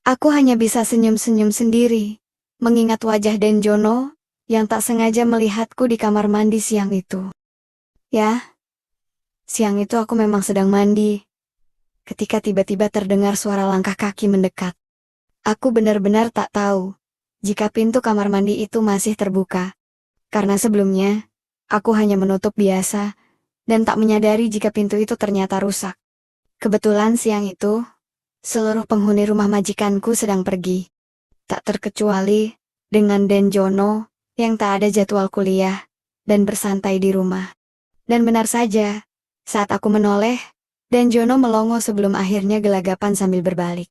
Aku hanya bisa senyum-senyum sendiri, mengingat wajah Denjono, yang tak sengaja melihatku di kamar mandi siang itu. Ya, siang itu aku memang sedang mandi, ketika tiba-tiba terdengar suara langkah kaki mendekat. Aku benar-benar tak tahu, jika pintu kamar mandi itu masih terbuka. Karena sebelumnya, aku hanya menutup biasa, dan tak menyadari jika pintu itu ternyata rusak. Kebetulan siang itu, seluruh penghuni rumah majikanku sedang pergi. Tak terkecuali, dengan Denjono, yang tak ada jadwal kuliah, dan bersantai di rumah. Dan benar saja, saat aku menoleh, Denjono melongo sebelum akhirnya gelagapan sambil berbalik.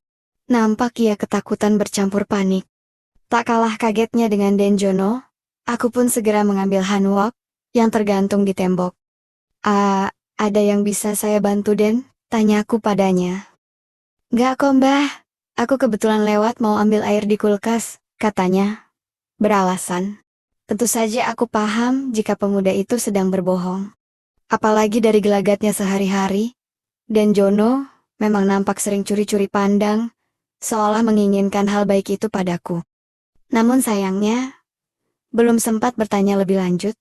Nampak ia ketakutan bercampur panik. Tak kalah kagetnya dengan Denjono, aku pun segera mengambil handwok, yang tergantung di tembok. Ada yang bisa saya bantu Den? Tanyaku padanya. Nggak kok mbah, aku kebetulan lewat mau ambil air di kulkas, katanya. Beralasan. Tentu saja aku paham jika pemuda itu sedang berbohong. Apalagi dari gelagatnya sehari-hari, dan Jono memang nampak sering curi-curi pandang, seolah menginginkan hal baik itu padaku. Namun sayangnya, belum sempat bertanya lebih lanjut,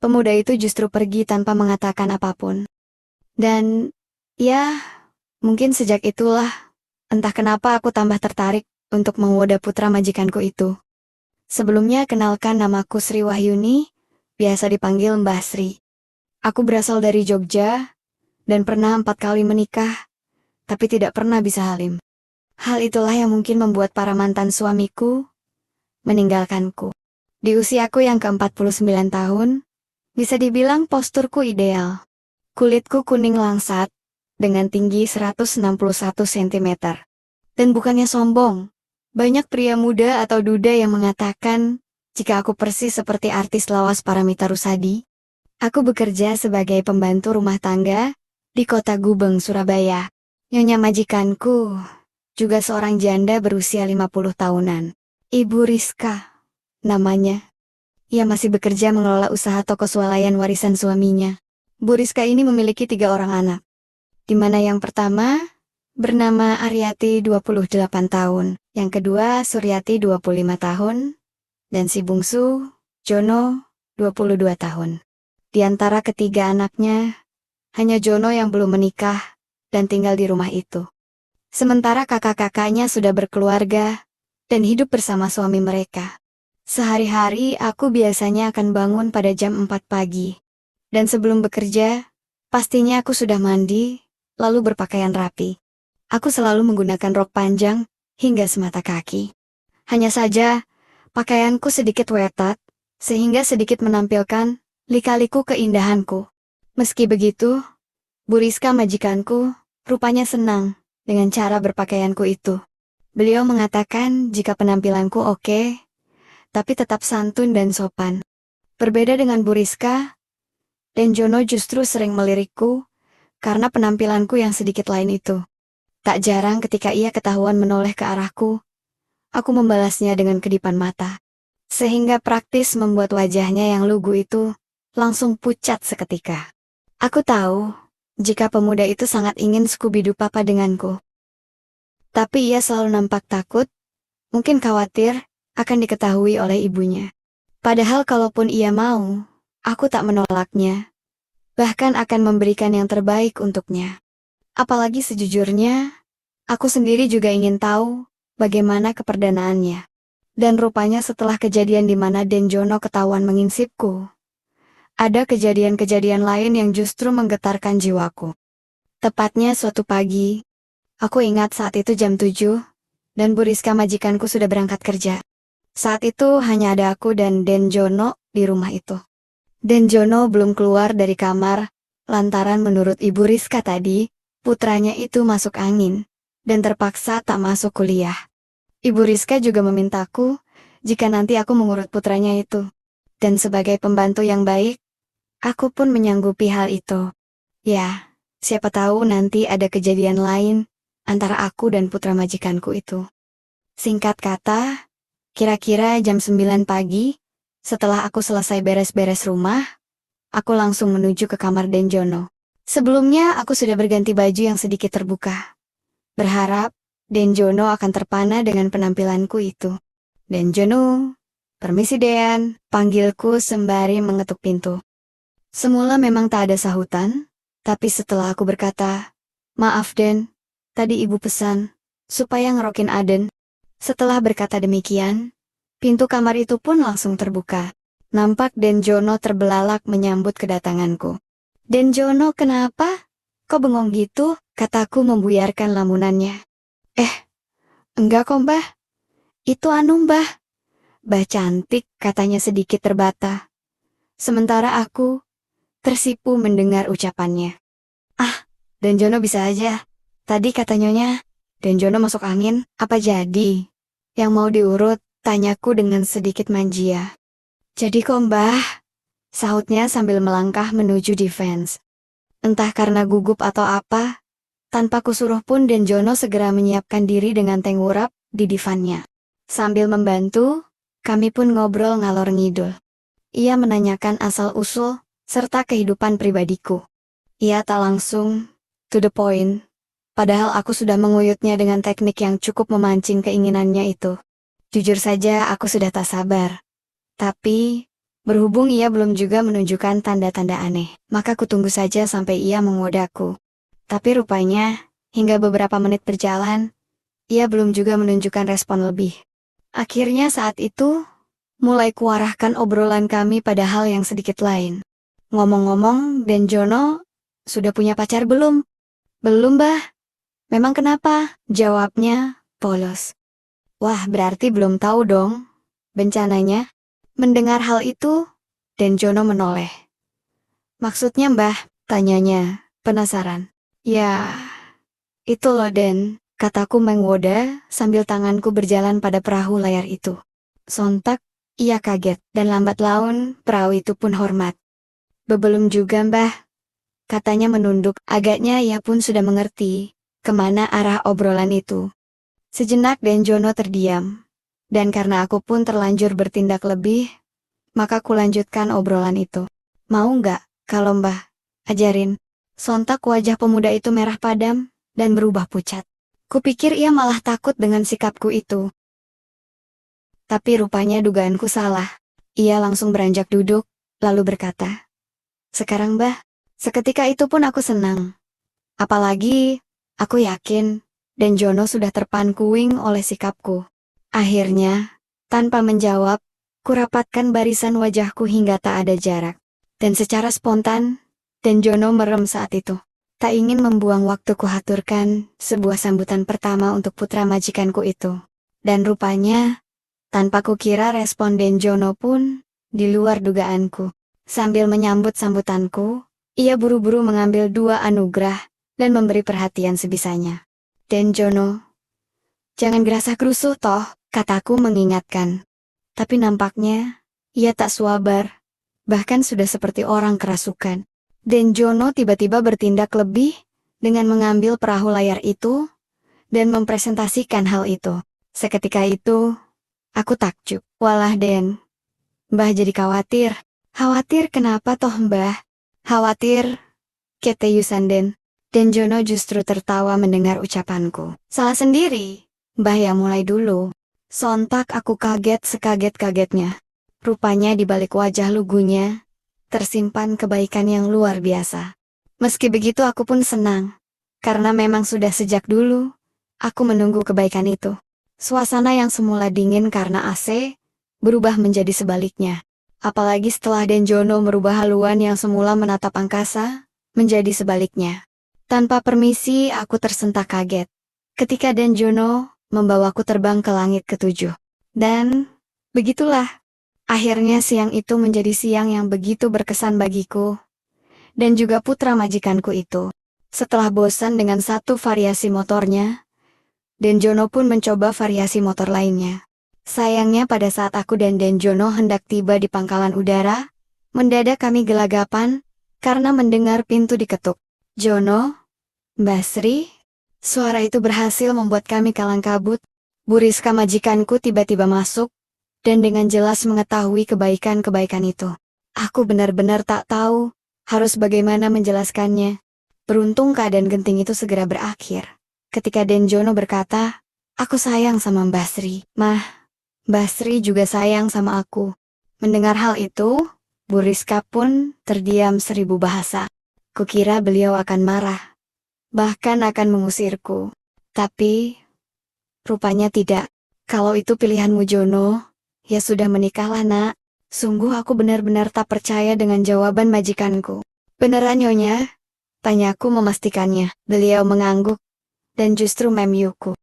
pemuda itu justru pergi tanpa mengatakan apapun. Dan, ya, mungkin sejak itulah, entah kenapa aku tambah tertarik untuk menggoda putra majikanku itu. Sebelumnya kenalkan namaku Sri Wahyuni, biasa dipanggil Mbah Sri. Aku berasal dari Jogja, dan pernah 4 kali menikah, tapi tidak pernah bisa halim. Hal itulah yang mungkin membuat para mantan suamiku meninggalkanku. Di usiaku yang ke-49 tahun, bisa dibilang posturku ideal. Kulitku kuning langsat, dengan tinggi 161 cm. Dan bukannya sombong, banyak pria muda atau duda yang mengatakan, jika aku persis seperti artis lawas Paramita Rusady. Aku bekerja sebagai pembantu rumah tangga, di kota Gubeng, Surabaya. Nyonya majikanku, juga seorang janda berusia 50 tahunan. Ibu Rizka, namanya. Ia masih bekerja mengelola usaha toko swalayan warisan suaminya. Bu Rizka ini memiliki 3 orang anak. Di mana yang pertama, bernama Aryati 28 tahun, yang kedua Suryati 25 tahun, dan si bungsu, Jono, 22 tahun. Di antara ketiga anaknya, hanya Jono yang belum menikah, dan tinggal di rumah itu. Sementara kakak-kakaknya sudah berkeluarga, dan hidup bersama suami mereka. Sehari-hari aku biasanya akan bangun pada jam 4 pagi. Dan sebelum bekerja, pastinya aku sudah mandi, lalu berpakaian rapi. Aku selalu menggunakan rok panjang, hingga semata kaki. Hanya saja, pakaianku sedikit wetat, sehingga sedikit menampilkan lika-liku keindahanku. Meski begitu, Bu Rizka majikanku, rupanya senang dengan cara berpakaianku itu. Beliau mengatakan jika penampilanku oke, tapi tetap santun dan sopan. Berbeda dengan Bu Rizka, dan Jono justru sering melirikku, karena penampilanku yang sedikit lain itu. Tak jarang ketika ia ketahuan menoleh ke arahku, aku membalasnya dengan kedipan mata. Sehingga praktis membuat wajahnya yang lugu itu langsung pucat seketika. Aku tahu, jika pemuda itu sangat ingin Scooby-Doo papa denganku. Tapi ia selalu nampak takut, mungkin khawatir, akan diketahui oleh ibunya. Padahal kalaupun ia mau, aku tak menolaknya. Bahkan akan memberikan yang terbaik untuknya. Apalagi sejujurnya, aku sendiri juga ingin tahu, bagaimana keperdanaannya. Dan rupanya setelah kejadian di mana Denjono ketahuan menginsipku, ada kejadian-kejadian lain yang justru menggetarkan jiwaku. Tepatnya suatu pagi, aku ingat saat itu jam 7, dan Bu Rizka majikanku sudah berangkat kerja. Saat itu hanya ada aku dan Denjono di rumah itu. Denjono belum keluar dari kamar, lantaran menurut Ibu Rizka tadi, putranya itu masuk angin, dan terpaksa tak masuk kuliah. Ibu Rizka juga memintaku, jika nanti aku mengurut putranya itu. Dan sebagai pembantu yang baik, aku pun menyanggupi hal itu. Ya, siapa tahu nanti ada kejadian lain, antara aku dan putra majikanku itu. Singkat kata, kira-kira jam 9 pagi, setelah aku selesai beres-beres rumah, aku langsung menuju ke kamar Denjono. Sebelumnya aku sudah berganti baju yang sedikit terbuka. Berharap, Denjono akan terpana dengan penampilanku itu. Denjono, permisi Den, panggilku sembari mengetuk pintu. Semula memang tak ada sahutan, tapi setelah aku berkata, maaf Den, tadi ibu pesan, supaya ngerokin Aden. Setelah berkata demikian, pintu kamar itu pun langsung terbuka. Nampak Denjono terbelalak menyambut kedatanganku. Denjono kenapa? Kok bengong gitu? Kataku membuyarkan lamunannya. Enggak kok mbah. Itu anu mbah. Mbah cantik katanya sedikit terbata. Sementara aku tersipu mendengar ucapannya. Ah, Denjono bisa aja. Tadi kata Nyonya, Denjono masuk angin, apa jadi? Yang mau diurut, tanyaku dengan sedikit manja. Jadi kok mbah? Sahutnya sambil melangkah menuju defense. Entah karena gugup atau apa, tanpa kusuruh pun Denjono segera menyiapkan diri dengan tengurap di divannya. Sambil membantu, kami pun ngobrol ngalor ngidul. Ia menanyakan asal-usul, serta kehidupan pribadiku. Ia tak langsung, to the point. Padahal aku sudah menguyutnya dengan teknik yang cukup memancing keinginannya itu. Jujur saja aku sudah tak sabar. Tapi, berhubung ia belum juga menunjukkan tanda-tanda aneh, maka kutunggu saja sampai ia mengodaku. Tapi rupanya, hingga beberapa menit berjalan, ia belum juga menunjukkan respon lebih. Akhirnya saat itu, mulai kuarahkan obrolan kami pada hal yang sedikit lain. Ngomong-ngomong, Denjono, sudah punya pacar belum? Belum bah. Memang kenapa? Jawabnya, polos. Wah berarti belum tahu dong. Bencananya. Mendengar hal itu, Denjono menoleh. Maksudnya mbah? Tanyanya, penasaran. Ya, itu loh Den, kataku menggoda sambil tanganku berjalan pada perahu layar itu. Sontak, ia kaget, dan lambat laun, perahu itu pun hormat. Belum juga mbah, katanya menunduk, agaknya ia pun sudah mengerti, kemana arah obrolan itu. Sejenak Denjono terdiam, dan karena aku pun terlanjur bertindak lebih, maka kulanjutkan obrolan itu. Mau nggak, kalau mbah, ajarin? Sontak wajah pemuda itu merah padam, dan berubah pucat. Kupikir ia malah takut dengan sikapku itu. Tapi rupanya dugaanku salah. Ia langsung beranjak duduk, lalu berkata, sekarang mbah, seketika itu pun aku senang. Apalagi, aku yakin, Denjono sudah terpankuing oleh sikapku. Akhirnya, tanpa menjawab, kurapatkan barisan wajahku hingga tak ada jarak. Dan secara spontan, Denjono merem saat itu. Tak ingin membuang waktu kuhaturkan sebuah sambutan pertama untuk putra majikanku itu. Dan rupanya, tanpa kukira respon Denjono pun di luar dugaanku. Sambil menyambut sambutanku, ia buru-buru mengambil 2 anugerah dan memberi perhatian sebisanya. Denjono, jangan gerasa-gerusuh toh, kataku mengingatkan. Tapi nampaknya, ia tak sabar, bahkan sudah seperti orang kerasukan. Denjono tiba-tiba bertindak lebih dengan mengambil perahu layar itu dan mempresentasikan hal itu. Seketika itu, aku takjub. Walah Den, Mbah jadi khawatir. Khawatir kenapa toh Mbah? Khawatir, kete Yusanden. Denjono justru tertawa mendengar ucapanku. Salah sendiri, Mbah yang mulai dulu. Sontak aku kaget sekaget-kagetnya. Rupanya di balik wajah lugunya, tersimpan kebaikan yang luar biasa. Meski begitu aku pun senang. Karena memang sudah sejak dulu, aku menunggu kebaikan itu. Suasana yang semula dingin karena AC, berubah menjadi sebaliknya. Apalagi setelah Denjono merubah haluan yang semula menatap angkasa, menjadi sebaliknya. Tanpa permisi aku tersentak kaget. Ketika Denjono membawaku terbang ke langit ke-7. Dan, begitulah. Akhirnya siang itu menjadi siang yang begitu berkesan bagiku. Dan juga putra majikanku itu. Setelah bosan dengan satu variasi motornya, Denjono pun mencoba variasi motor lainnya. Sayangnya pada saat aku dan Denjono hendak tiba di pangkalan udara, mendadak kami gelagapan, karena mendengar pintu diketuk. Jono? Mbak Sri? Suara itu berhasil membuat kami kalang kabut. Bu Rizka majikanku tiba-tiba masuk, dan dengan jelas mengetahui kebaikan-kebaikan itu. Aku benar-benar tak tahu, harus bagaimana menjelaskannya. Beruntung keadaan genting itu segera berakhir. Ketika Denjono berkata, Aku sayang sama Mbah Sri. Mah, Mbah Sri juga sayang sama aku. Mendengar hal itu, Bu Rizka pun terdiam 1000 bahasa. Kukira beliau akan marah, bahkan akan mengusirku. Tapi, rupanya tidak. Kalau itu pilihanmu Jono, ya sudah menikahlah nak. Sungguh aku benar-benar tak percaya dengan jawaban majikanku. Beneran Nyonya? Tanyaku memastikannya. Beliau mengangguk, dan justru memyuku.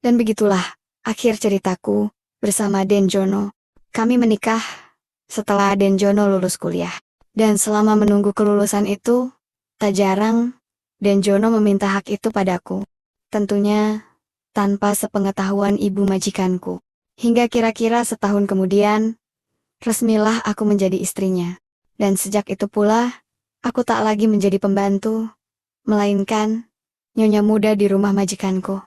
Dan begitulah, akhir ceritaku, bersama Den Jono. Kami menikah, setelah Den Jono lulus kuliah. Dan selama menunggu kelulusan itu, tak jarang, Den Jono meminta hak itu padaku. Tentunya, tanpa sepengetahuan ibu majikanku. Hingga kira-kira setahun kemudian, resmilah aku menjadi istrinya. Dan sejak itu pula, aku tak lagi menjadi pembantu, melainkan nyonya muda di rumah majikanku.